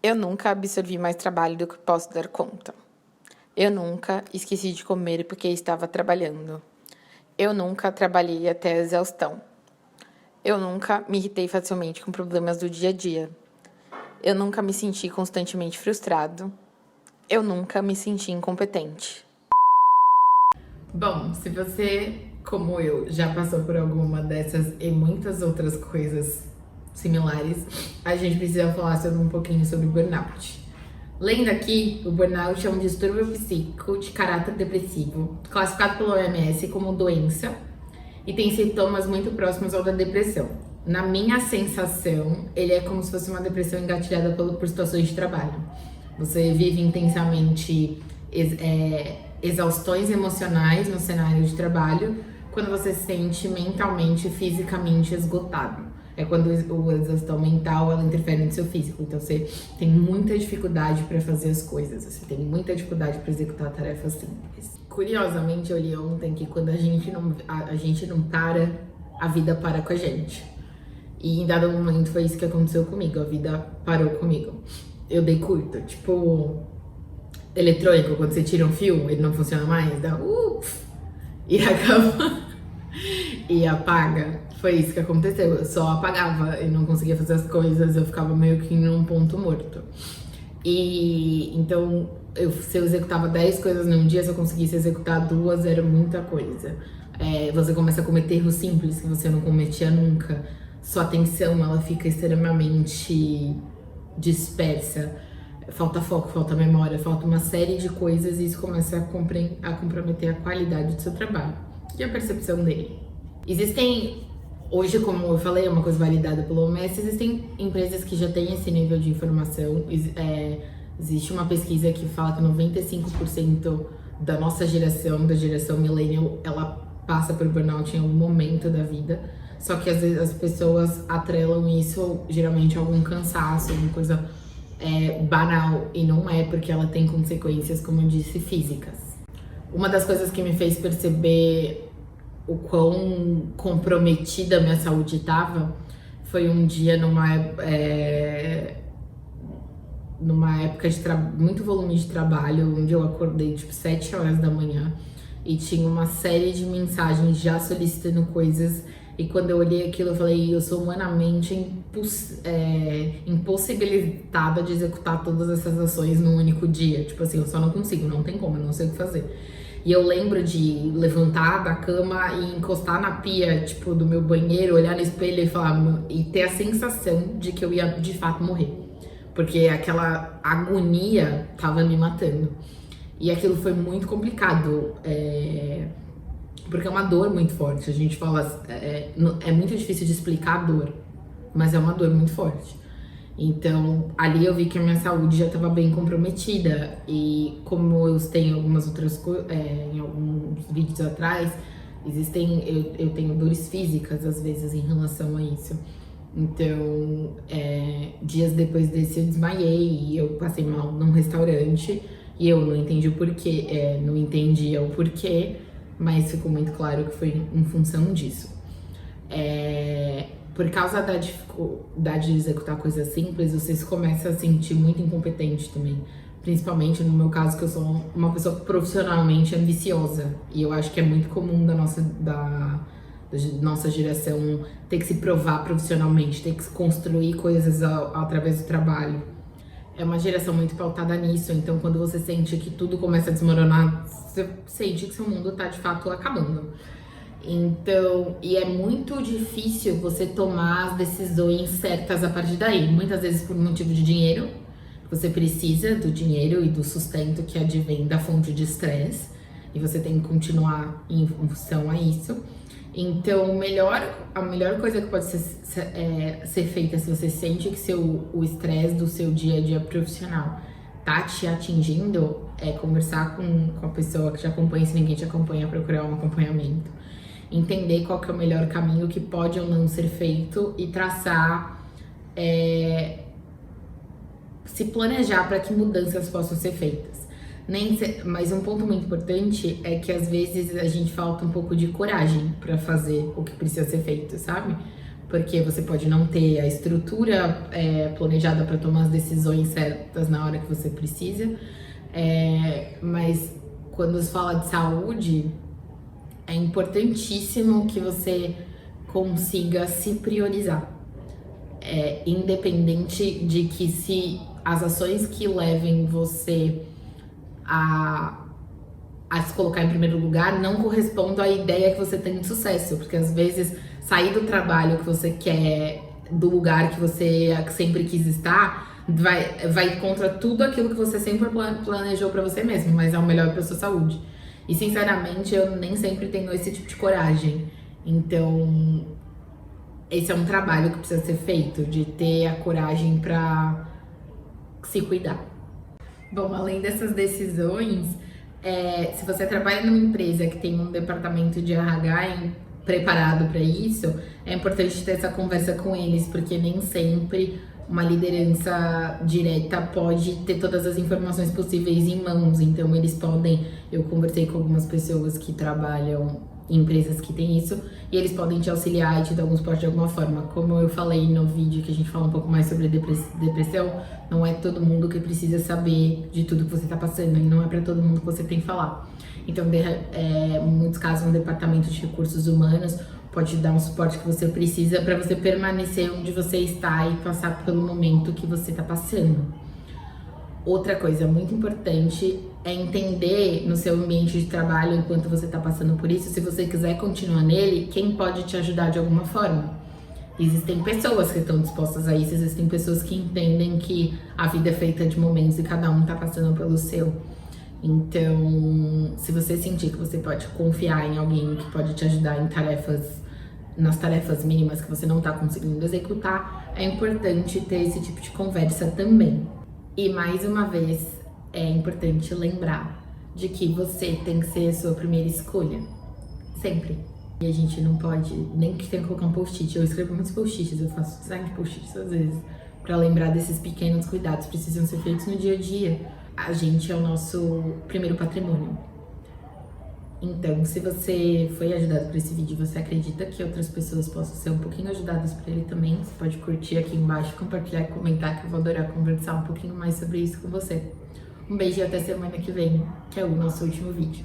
Eu nunca absorvi mais trabalho do que posso dar conta. Eu nunca esqueci de comer porque estava trabalhando. Eu nunca trabalhei até a exaustão. Eu nunca me irritei facilmente com problemas do dia a dia. Eu nunca me senti constantemente frustrado. Eu nunca me senti incompetente. Bom, se você, como eu, já passou por alguma dessas e muitas outras coisas similares, a gente precisa falar sobre um pouquinho sobre burnout. Lendo aqui, o burnout é um distúrbio psíquico de caráter depressivo, classificado pela OMS como doença e tem sintomas muito próximos ao da depressão. Na minha sensação, ele é como se fosse uma depressão engatilhada por situações de trabalho. Você vive intensamente exaustões emocionais no cenário de trabalho quando você se sente mentalmente e fisicamente esgotado. É quando a exaustão mental ela interfere no seu físico. Então você tem muita dificuldade para fazer as coisas, você tem muita dificuldade para executar tarefas simples. Curiosamente, eu li ontem que quando a gente não para, a vida para com a gente. E em dado momento foi isso que aconteceu comigo, a vida parou comigo. Eu dei curto, tipo eletrônico, quando você tira um fio, ele não funciona mais, dá e acaba e apaga. Foi isso que aconteceu, eu só apagava e não conseguia fazer as coisas, eu ficava meio que num ponto morto. E então, se eu executava 10 coisas num dia, se eu conseguisse executar 2, era muita coisa. Você começa a cometer erros simples que você não cometia nunca. Sua atenção, ela fica extremamente dispersa. Falta foco, falta memória, falta uma série de coisas e isso começa a comprometer a qualidade do seu trabalho e a percepção dele. Hoje, como eu falei, é uma coisa validada pelo OMS, existem empresas que já têm esse nível de informação. Existe uma pesquisa que fala que 95% da nossa geração, da geração millennial, ela passa por burnout em algum momento da vida. Só que às vezes as pessoas atrelam isso geralmente a algum cansaço, alguma coisa banal, e não é, porque ela tem consequências, como eu disse, físicas. Uma das coisas que me fez perceber o quão comprometida a minha saúde estava foi um dia numa época de muito volume de trabalho, onde eu acordei tipo 7 horas da manhã e tinha uma série de mensagens já solicitando coisas. E quando eu olhei aquilo, eu falei, eu sou humanamente impossibilitada de executar todas essas ações num único dia. Tipo assim, eu só não consigo, não tem como, eu não sei o que fazer. E eu lembro de levantar da cama e encostar na pia, tipo, do meu banheiro, olhar no espelho e falar, e ter a sensação de que eu ia de fato morrer. Porque aquela agonia tava me matando. E aquilo foi muito complicado, porque é uma dor muito forte. A gente fala, é muito difícil de explicar a dor, mas é uma dor muito forte. Então, ali eu vi que a minha saúde já estava bem comprometida. E como eu tenho algumas outras coisas, em alguns vídeos atrás, eu tenho dores físicas às vezes em relação a isso. Então, dias depois desse eu desmaiei e eu passei mal num restaurante e eu não entendi o porquê, não entendia o porquê, mas ficou muito claro que foi em função disso. Por causa da dificuldade de executar coisas simples, você se começa a sentir muito incompetente também. Principalmente no meu caso, que eu sou uma pessoa profissionalmente ambiciosa. E eu acho que é muito comum da nossa geração ter que se provar profissionalmente, ter que construir coisas através do trabalho. É uma geração muito pautada nisso, então quando você sente que tudo começa a desmoronar, você sente que seu mundo tá de fato acabando. Então, e é muito difícil você tomar as decisões certas a partir daí. Muitas vezes por motivo de dinheiro, você precisa do dinheiro e do sustento que advém da fonte de estresse, e você tem que continuar em função a isso. Então, a melhor coisa que pode ser feita se você sente que o estresse do seu dia a dia profissional tá te atingindo, é conversar com a pessoa que te acompanha, se ninguém te acompanha, procurar um acompanhamento. Entender qual que é o melhor caminho que pode ou não ser feito e traçar, se planejar para que mudanças possam ser feitas. Mas um ponto muito importante é que às vezes a gente falta um pouco de coragem para fazer o que precisa ser feito, sabe? porque você pode não ter a estrutura planejada para tomar as decisões certas na hora que você precisa. Mas quando se fala de saúde, é importantíssimo que você consiga se priorizar. Independente de que se as ações que levem você a se colocar em primeiro lugar não correspondam à ideia que você tem de sucesso. Porque às vezes sair do trabalho que você quer, do lugar que você sempre quis estar, vai contra tudo aquilo que você sempre planejou pra você mesmo, mas é o melhor pra sua saúde. E sinceramente, eu nem sempre tenho esse tipo de coragem. Então, esse é um trabalho que precisa ser feito, de ter a coragem pra se cuidar. Bom, além dessas decisões, se você trabalha numa empresa que tem um departamento de RH preparado para isso, é importante ter essa conversa com eles, porque nem sempre uma liderança direta pode ter todas as informações possíveis em mãos. Então, eles podem... Eu conversei com algumas pessoas que trabalham em empresas que tem isso, e eles podem te auxiliar e te dar algum suporte de alguma forma. Como eu falei no vídeo que a gente fala um pouco mais sobre depressão, não é todo mundo que precisa saber de tudo que você tá passando, e não é para todo mundo que você tem que falar. Então, em muitos casos, um departamento de recursos humanos pode dar um suporte que você precisa para você permanecer onde você está e passar pelo momento que você tá passando. Outra coisa muito importante é entender no seu ambiente de trabalho, enquanto você está passando por isso, se você quiser continuar nele, quem pode te ajudar de alguma forma. Existem pessoas que estão dispostas a isso, existem pessoas que entendem que a vida é feita de momentos e cada um está passando pelo seu. Então, se você sentir que você pode confiar em alguém que pode te ajudar nas tarefas mínimas que você não está conseguindo executar, é importante ter esse tipo de conversa também. E mais uma vez, é importante lembrar de que você tem que ser a sua primeira escolha. Sempre. E a gente não pode, nem que tenha que colocar um post-it. Eu escrevo muitos post-its, eu faço design de post-its às vezes, pra lembrar desses pequenos cuidados que precisam ser feitos no dia a dia. A gente é o nosso primeiro patrimônio. Então, se você foi ajudado por esse vídeo, você acredita que outras pessoas possam ser um pouquinho ajudadas por ele também, você pode curtir aqui embaixo, compartilhar e comentar, que eu vou adorar conversar um pouquinho mais sobre isso com você. Um beijo e até semana que vem, que é o nosso último vídeo.